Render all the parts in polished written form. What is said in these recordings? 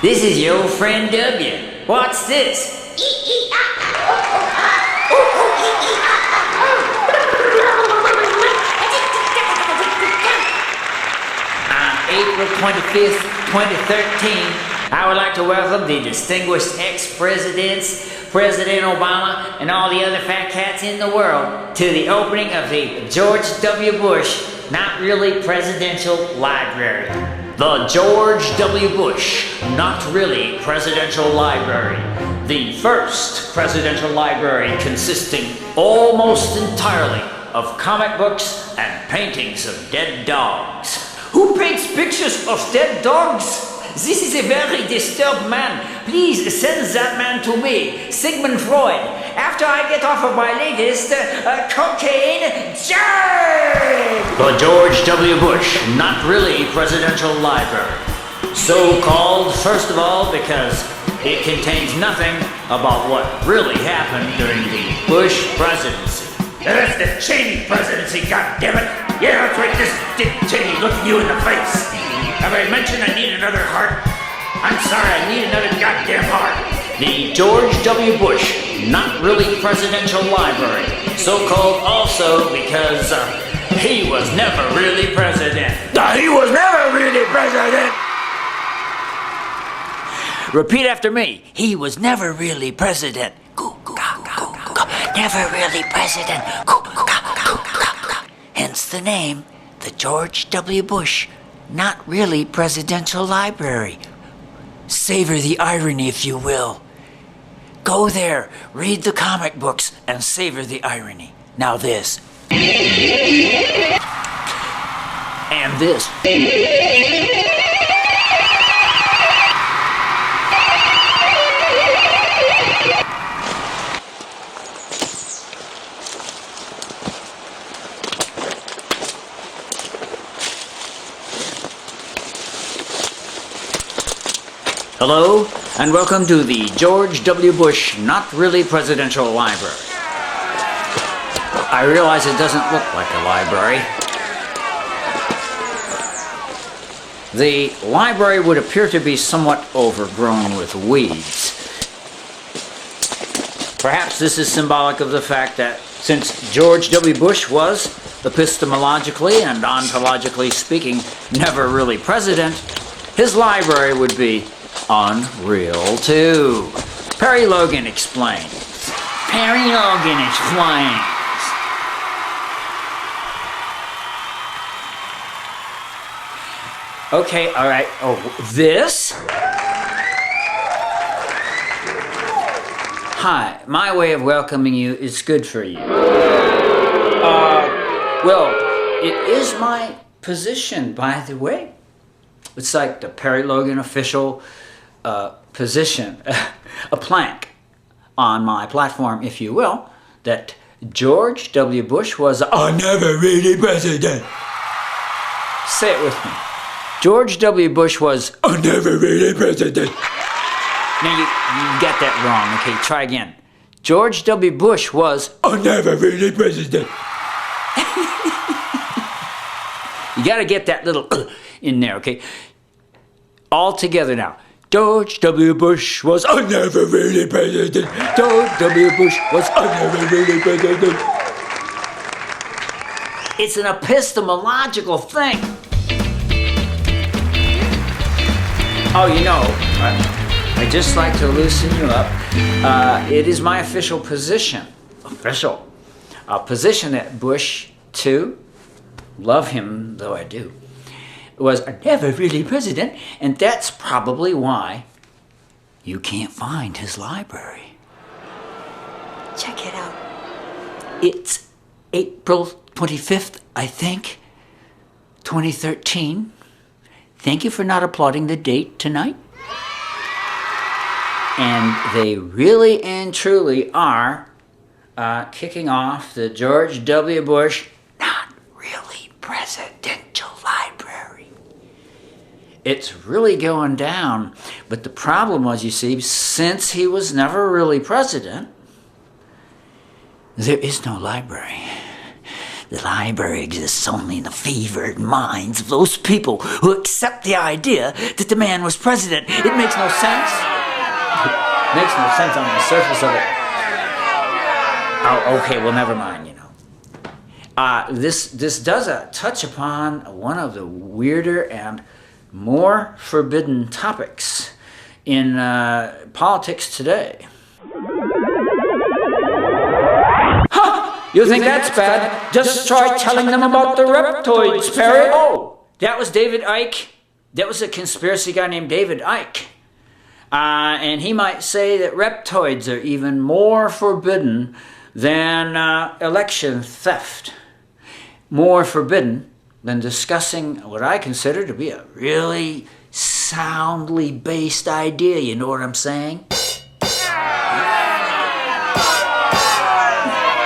This is your old friend W. What's this? On April 25th, 2013, I would like to welcome the distinguished ex-presidents, President Obama, and all the other fat cats in the world to the opening of the George W. Bush Not Really Presidential Library. The George W. Bush Not Really Presidential Library. The first presidential library consisting almost entirely of comic books and paintings of dead dogs. Who paints pictures of dead dogs? This is a very disturbed man. Please send that man to me, Sigmund Freud, after I get off of my latest cocaine journey. The George W. Bush Not Really Presidential Library. So called, first of all, because it contains nothing about what really happened during the Bush presidency. That's the Cheney presidency, goddammit! Yeah, that's right, this Dick Cheney looking you in the face. Have I mentioned I need another heart? I'm sorry, I need another goddamn heart. The George W. Bush Not Really Presidential Library. So called also because he was never really president. He was never really president! Repeat after me. He was never really president. Never really president. Hence the name, the George W. Bush Not Really Presidential Library. Savor the irony, if you will. Go there, read the comic books, and savor the irony. Now this. And this. Hello, and welcome to the George W. Bush Not Really Presidential Library. I realize it doesn't look like a library. The library would appear to be somewhat overgrown with weeds. Perhaps this is symbolic of the fact that since George W. Bush was, epistemologically and ontologically speaking, never really president, his library would be unreal too. Perry Logan explains. Perry Logan explains. Okay, all right. Oh, this? Hi, my way of welcoming you is good for you. Well, it is my position, by the way. It's like the Perry Logan official position, a plank on my platform, if you will, that George W. Bush was never really president. Say it with me. George W. Bush was never really president. Now you get that wrong. Okay, try again. George W. Bush was never really president. You got to get that little in there, okay? All together now. George W. Bush was never really president. George W. Bush was never really president. It's an epistemological thing. Oh, you know, I just like to loosen you up. It is my official position, position that Bush, too, love him though I do, was never really president, and that's probably why you can't find his library. Check it out. It's April 25th, I think, 2013. Thank you for not applauding the date tonight. And they really and truly are kicking off the George W. Bush Not Really Presidential Library. It's really going down. But the problem was, you see, since he was never really president, there is no library. The library exists only in the fevered minds of those people who accept the idea that the man was president. It makes no sense. It makes no sense on the surface of it. Oh, okay, well, never mind, you know. This does touch upon one of the weirder and more forbidden topics in politics today. You think that's bad? Just try telling them about the reptoids, Perry. Oh, that was David Icke. That was a conspiracy guy named David Icke. And he might say that reptoids are even more forbidden than election theft. More forbidden than discussing what I consider to be a really soundly based idea. You know what I'm saying?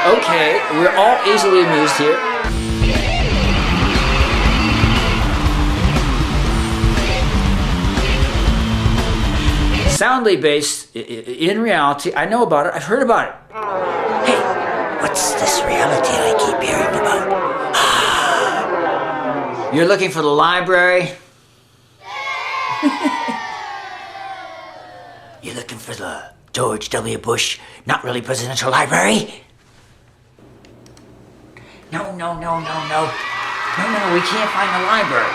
Okay, we're all easily amused here. Soundly based, in reality, I know about it, I've heard about it. Hey, what's this reality I keep hearing about? You're looking for the library? You're looking for the George W. Bush not really presidential library? No, we can't find the library.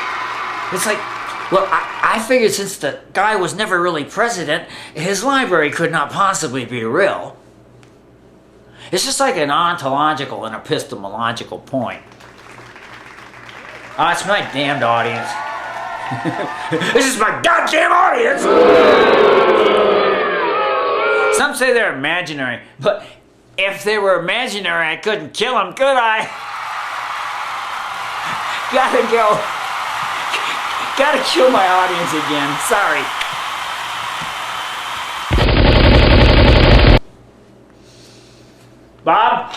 It's like, well, I figured since the guy was never really president, his library could not possibly be real. It's just like an ontological and epistemological point. It's my damned audience. This is my goddamn audience! Some say they're imaginary, but if they were imaginary, I couldn't kill them, could I? Gotta go. Gotta kill my audience again. Sorry. Bob?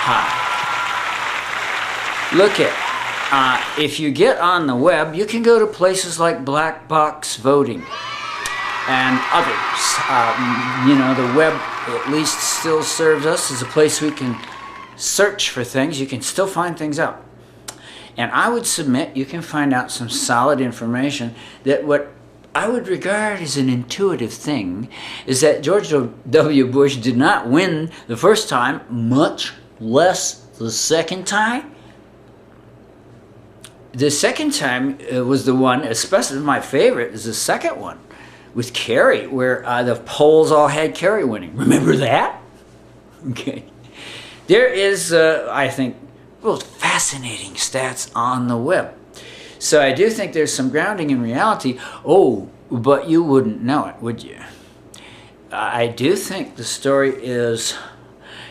Hi. Look it. If you get on the web, you can go to places like Black Box Voting and others. You know, the web at least still serves us as a place we can search for things. You can still find things out. And I would submit you can find out some solid information that what I would regard as an intuitive thing is that George W. Bush did not win the first time, much less the second time. The second time was the one, especially my favorite, is the second one with Kerry, where the polls all had Kerry winning. Remember that? Okay. There is, I think, well, fascinating stats on the web. So I do think there's some grounding in reality. Oh, but you wouldn't know it, would you? I do think the story is,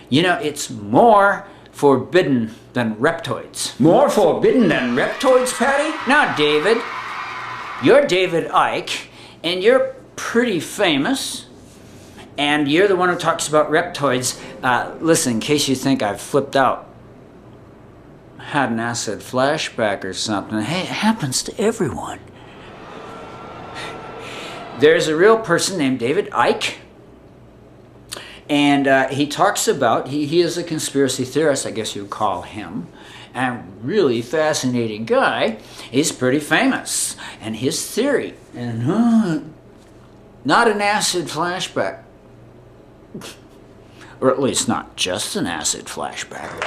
you know, it's more forbidden than reptoids. More forbidden than reptoids, Patty? Now, David, you're David Icke, and you're pretty famous, and you're the one who talks about reptoids. Listen, in case you think I've flipped out, had an acid flashback or something. Hey, it happens to everyone. There's a real person named David Icke, and he talks about, he is a conspiracy theorist, I guess you'd call him, and really fascinating guy. He's pretty famous, and his theory, and not an acid flashback, or at least not just an acid flashback.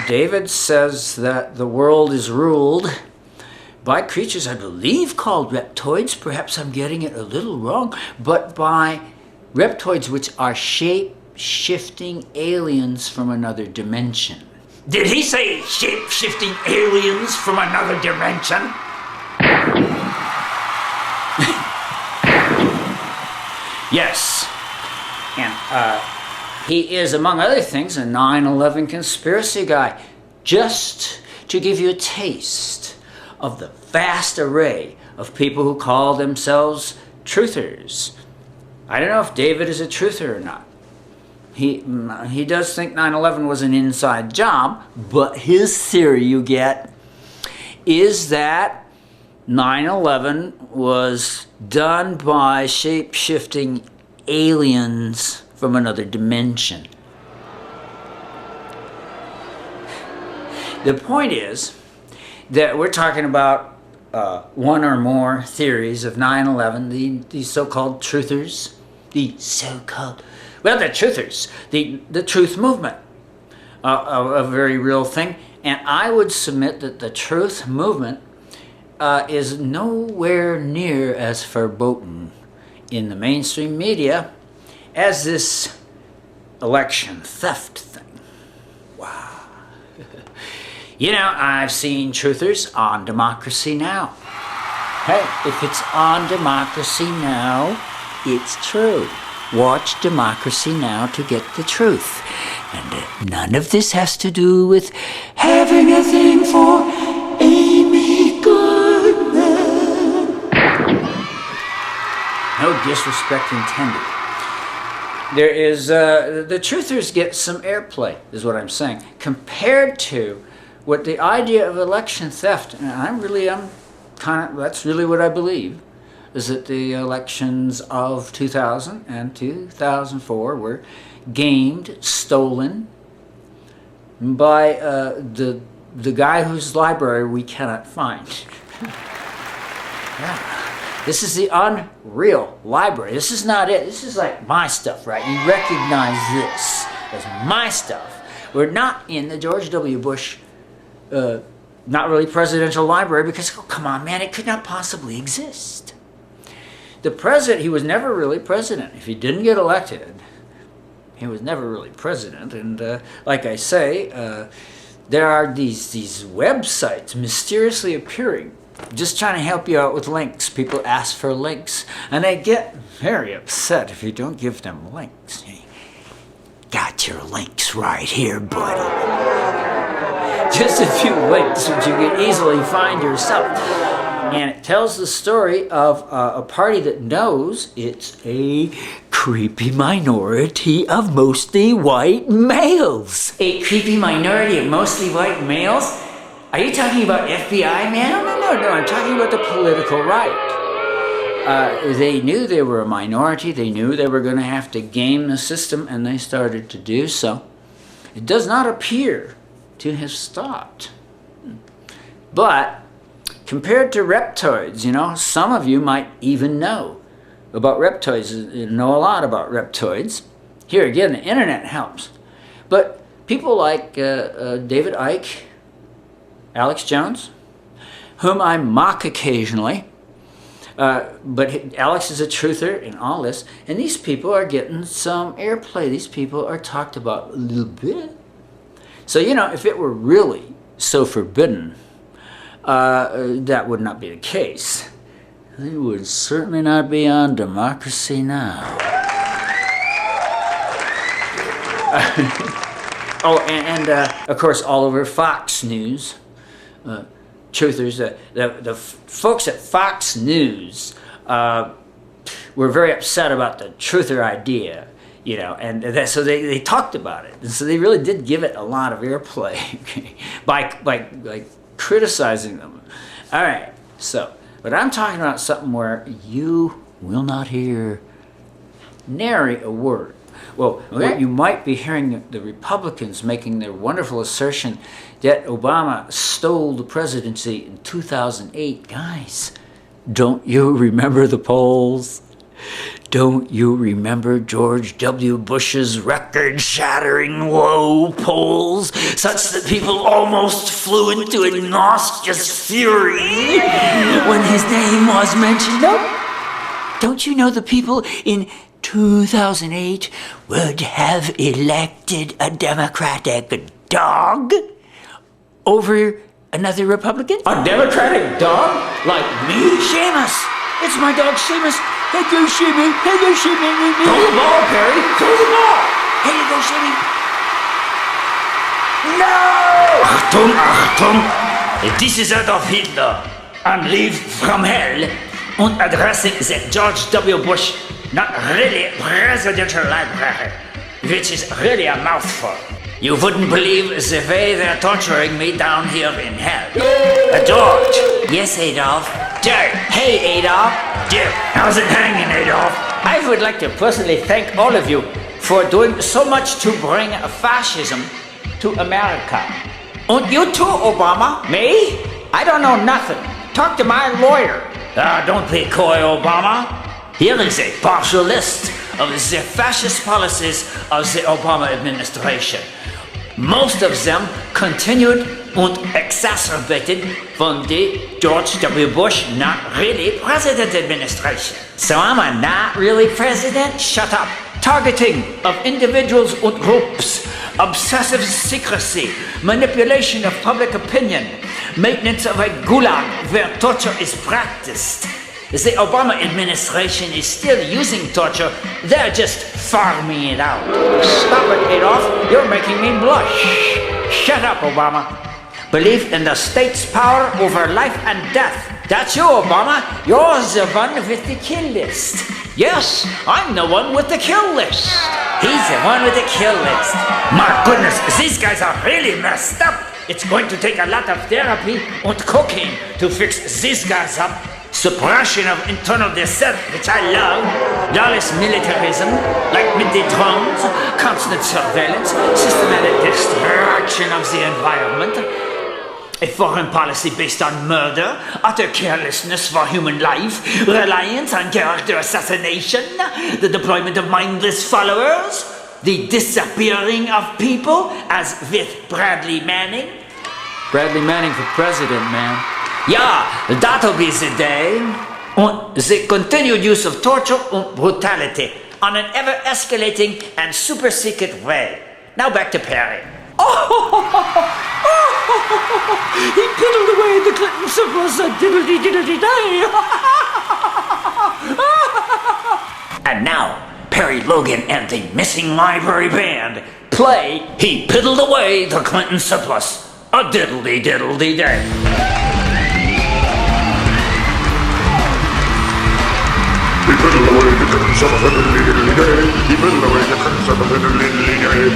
David says that the world is ruled by creatures, I believe, called reptoids. Perhaps I'm getting it a little wrong, but by reptoids which are shape-shifting aliens from another dimension. Did he say shape-shifting aliens from another dimension? Yes. And, he is, among other things, a 9/11 conspiracy guy. Just to give you a taste of the vast array of people who call themselves truthers. I don't know if David is a truther or not. He does think 9/11 was an inside job, but his theory, you get, is that 9/11 was done by shape-shifting aliens from another dimension. The point is that we're talking about one or more theories of 9/11, the so-called truthers, the truthers, the truth movement, a very real thing. And I would submit that the truth movement is nowhere near as verboten in the mainstream media as this election theft thing. Wow. You know, I've seen truthers on Democracy Now! Hey, if it's on Democracy Now!, it's true. Watch Democracy Now! To get the truth. And none of this has to do with having a thing for Amy Goodman. No disrespect intended. There is, the truthers get some airplay, is what I'm saying, compared to what the idea of election theft, and that's really what I believe, is that the elections of 2000 and 2004 were gamed, stolen by the guy whose library we cannot find. Yeah. This is the unreal library. This is not it. This is like my stuff, right? You recognize this as my stuff. We're not in the George W. Bush not really presidential library because, oh, come on, man, it could not possibly exist. The president, he was never really president. If he didn't get elected, he was never really president. And like I say, there are these websites mysteriously appearing, just trying to help you out with links. People ask for links, and they get very upset if you don't give them links. Got your links right here, buddy. Just a few links which you can easily find yourself. And it tells the story of a party that knows it's a creepy minority of mostly white males. A creepy minority of mostly white males? Are you talking about FBI, man? No, I'm talking about the political right. They knew they were a minority. They knew they were going to have to game the system, and they started to do so. It does not appear to have stopped. But compared to reptoids, you know, some of you might even know about reptoids, know a lot about reptoids. Here again, the internet helps. But people like David Icke, Alex Jones, whom I mock occasionally, but Alex is a truther in all this, and these people are getting some airplay. These people are talked about a little bit. So, you know, if it were really so forbidden, that would not be the case. It would certainly not be on Democracy Now! And of course, all over Fox News, truthers, the folks at Fox News were very upset about the truther idea. You know, and so they talked about it, and so they really did give it a lot of airplay by criticizing them. All right, but I'm talking about something where you will not hear nary a word. Well, okay. You might be hearing the Republicans making their wonderful assertion that Obama stole the presidency in 2008. Guys, don't you remember the polls? Don't you remember George W. Bush's record-shattering low polls, such that people almost flew into a nauseous fury when his name was mentioned? No. Don't you know the people in 2008 would have elected a Democratic dog over another Republican? A Democratic dog? Like me? Seamus! It's my dog, Seamus! Hey, go, Shimmy! Hey, go, Shimmy! Throw the ball, Perry! Throw the ball! Here you go, Shimmy! No! Achtung, Achtung! This is Adolf Hitler, unleashed from hell and addressing the George W. Bush, not really presidential library, which is really a mouthful. You wouldn't believe the way they're torturing me down here in hell. George! Yes, Adolf? Jerry! Hey, Adolf! Jerry, how's it hanging, Adolf? I would like to personally thank all of you for doing so much to bring fascism to America. And you too, Obama. Me? I don't know nothing. Talk to my lawyer. Don't be coy, Obama. Here is a partial list of the fascist policies of the Obama administration. Most of them continued and exacerbated from the George W. Bush not really president administration. So I'm a not really president? Shut up. Targeting of individuals and groups, obsessive secrecy, manipulation of public opinion, maintenance of a gulag where torture is practiced. The Obama administration is still using torture, they're just farming it out. Stop it, Adolf. You're making me blush. Shut up, Obama. Believe in the state's power over life and death. That's you, Obama. You're the one with the kill list. Yes, I'm the one with the kill list. He's the one with the kill list. My goodness, these guys are really messed up. It's going to take a lot of therapy and cocaine to fix these guys up. Suppression of internal dissent, which I love. Lawless militarism, like midday drones, constant surveillance, systematic destruction of the environment. A foreign policy based on murder, utter carelessness for human life, reliance on character assassination, the deployment of mindless followers, the disappearing of people, as with Bradley Manning. Bradley Manning for president, man. Yeah, that'll be the day. And the continued use of torture and brutality on an ever-escalating and super-secret way. Now back to Perry. He piddled away the Clinton surplus a diddly-diddly-day. And now, Perry Logan and the Missing Library Band play He Piddled Away the Clinton Surplus a Diddly-Diddly-Day. He fiddled away the curse of a diddly day. He fiddled away the curse of a diddly day.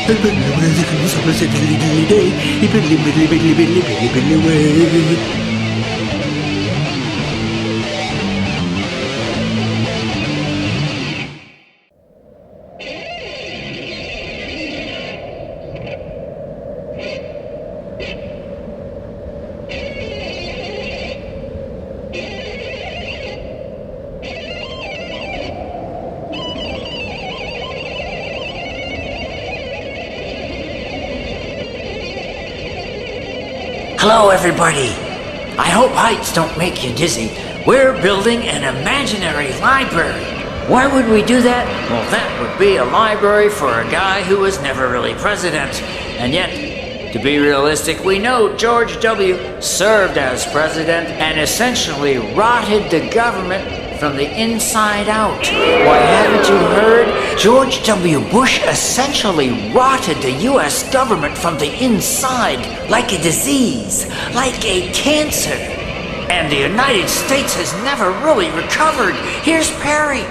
He fiddled away the curse of a diddly day. He fiddled away. Hello, everybody. I hope heights don't make you dizzy. We're building an imaginary library. Why would we do that? Well, that would be a library for a guy who was never really president. And yet, to be realistic, we know George W. served as president and essentially rotted the government from the inside out. Why, haven't you heard? George W. Bush essentially rotted the U.S. government from the inside like a disease, like a cancer. And the United States has never really recovered. Here's Perry.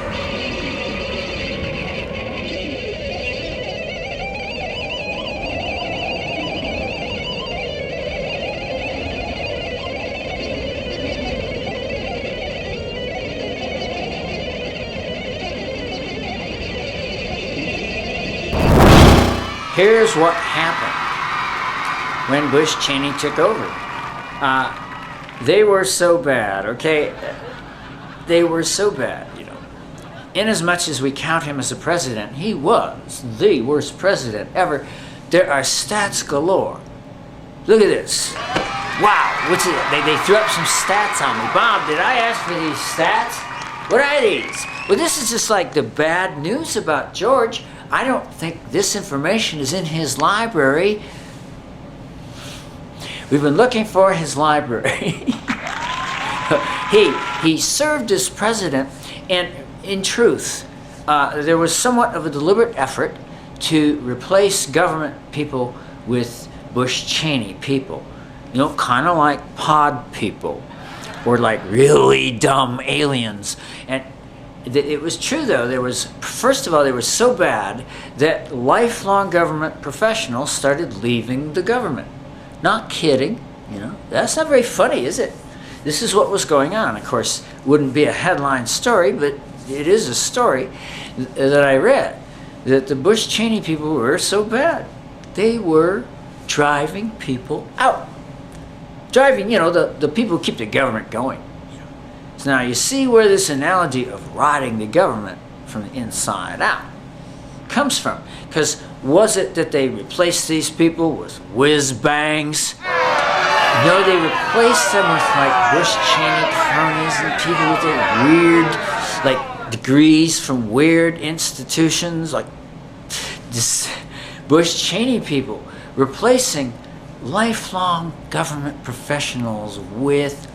Here's what happened when Bush Cheney took over. They were so bad, okay? They were so bad, you know. Inasmuch as we count him as a president, he was the worst president ever. There are stats galore. Look at this. Wow, what's it? They threw up some stats on me. Bob, did I ask for these stats? What are these? Well, this is just like the bad news about George. I don't think this information is in his library. We've been looking for his library. He served as president, and in truth, there was somewhat of a deliberate effort to replace government people with Bush Cheney people. You know, kind of like pod people, or like really dumb aliens. And it was true, though. There was, first of all, they were so bad that lifelong government professionals started leaving the government. Not kidding, you know. That's not very funny, is it? This is what was going on. Of course, wouldn't be a headline story, but it is a story that I read, that the Bush-Cheney people were so bad. They were driving people out. Driving, the people who keep the government going. So now you see where this analogy of rotting the government from the inside out comes from. Because was it that they replaced these people with whiz-bangs? No, they replaced them with like Bush-Cheney cronies and people with their weird, like degrees from weird institutions, like this Bush-Cheney people replacing lifelong government professionals with,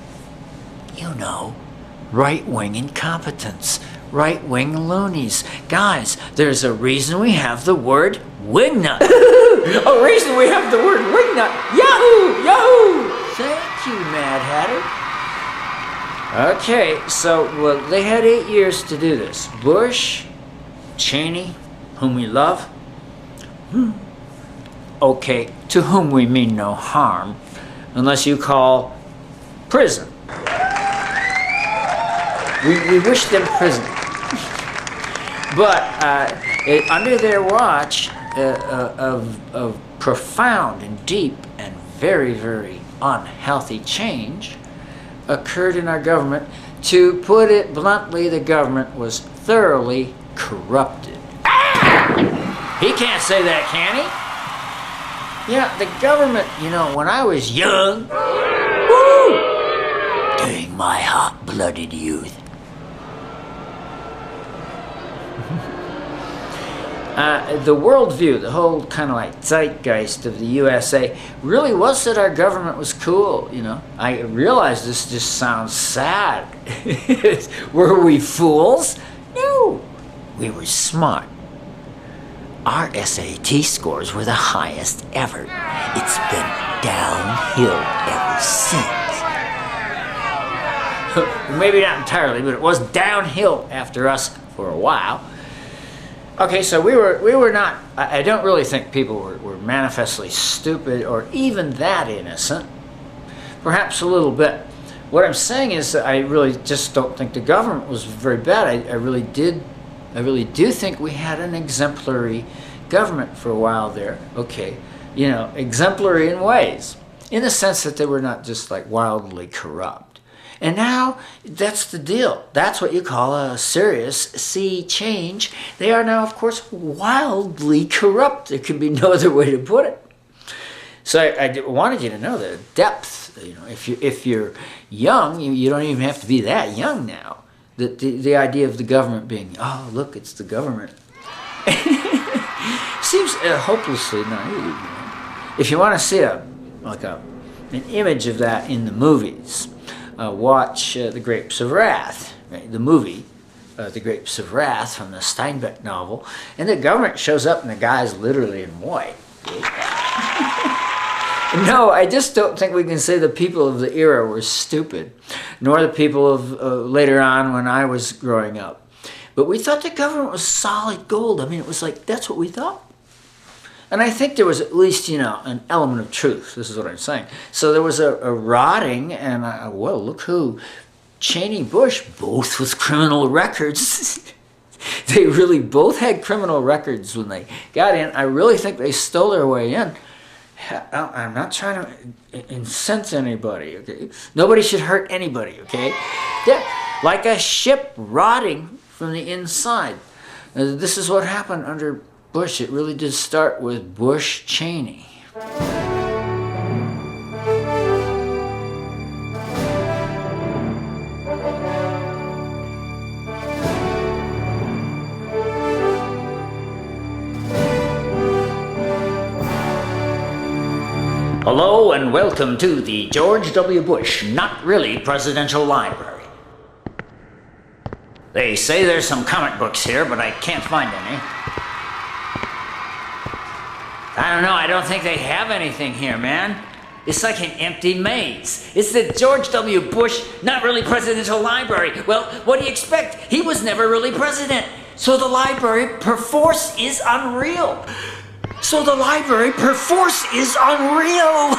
right-wing incompetence, right-wing loonies. Guys, there's a reason we have the word wingnut. A reason we have the word wingnut. Yahoo! Yahoo! Thank you, Mad Hatter. Okay, so they had 8 years to do this. Bush, Cheney, whom we love. Okay, to whom we mean no harm, unless you call prison. We wish them prison. But under their watch of profound and deep and very, very unhealthy change occurred in our government. To put it bluntly, the government was thoroughly corrupted. He can't say that, can he? Yeah, the government, when I was young, during my hot-blooded youth, the worldview, the whole kind of like zeitgeist of the USA really was that our government was cool, I realize this just sounds sad. Were we fools? No, we were smart. Our SAT scores were the highest ever. It's been downhill ever since. Maybe not entirely, but it was downhill after us for a while. Okay, so we were not, I don't really think people were manifestly stupid or even that innocent. Perhaps a little bit. What I'm saying is that I really just don't think the government was very bad. I really do think we had an exemplary government for a while there. Okay, exemplary in ways, in the sense that they were not just like wildly corrupt. And now that's the deal. That's what you call a serious sea change. They are now, of course, wildly corrupt. There can be no other way to put it. So I wanted you to know the depth. If you're young, you don't even have to be that young now. The idea of the government being, oh, look, it's the government, seems hopelessly naive. If you want to see an image of that in the movies, watch The Grapes of Wrath, right? The movie, The Grapes of Wrath from the Steinbeck novel, and the government shows up and the guy's literally in white. No, I just don't think we can say the people of the era were stupid, nor the people of later on when I was growing up. But we thought the government was solid gold. I mean, it was like, that's what we thought. And I think there was at least, an element of truth. This is what I'm saying. So there was a rotting, and look who. Cheney, Bush, both with criminal records. They really both had criminal records when they got in. I really think they stole their way in. I'm not trying to incense anybody, okay? Nobody should hurt anybody, okay? Yeah, like a ship rotting from the inside. This is what happened under Bush. It really did start with Bush-Cheney. Hello and welcome to the George W. Bush Not Really Presidential Library. They say there's some comic books here, but I can't find any. I don't know, I don't think they have anything here, man. It's like an empty maze. It's the George W. Bush Not Really Presidential Library. Well, what do you expect? He was never really president. So the library perforce is unreal. So the library perforce is unreal.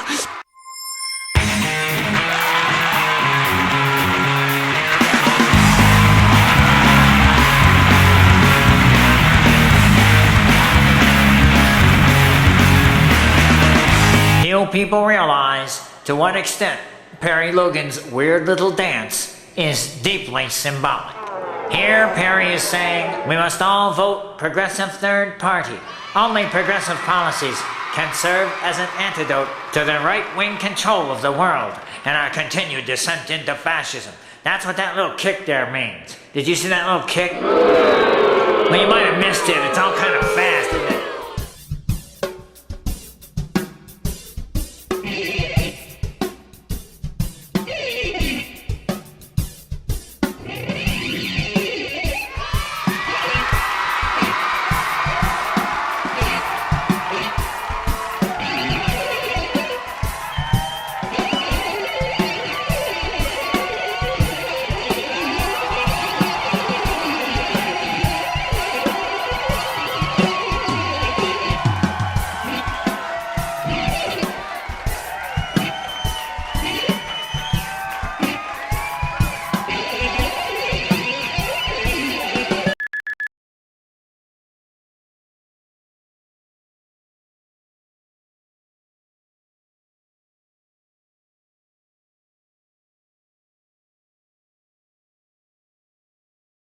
people realize to what extent Perry Logan's weird little dance is deeply symbolic. Here, Perry is saying we must all vote progressive third party. Only progressive policies can serve as an antidote to the right-wing control of the world and our continued descent into fascism. That's what that little kick there means. Did you see that little kick? Well, you might have missed it. It's all kind of fast.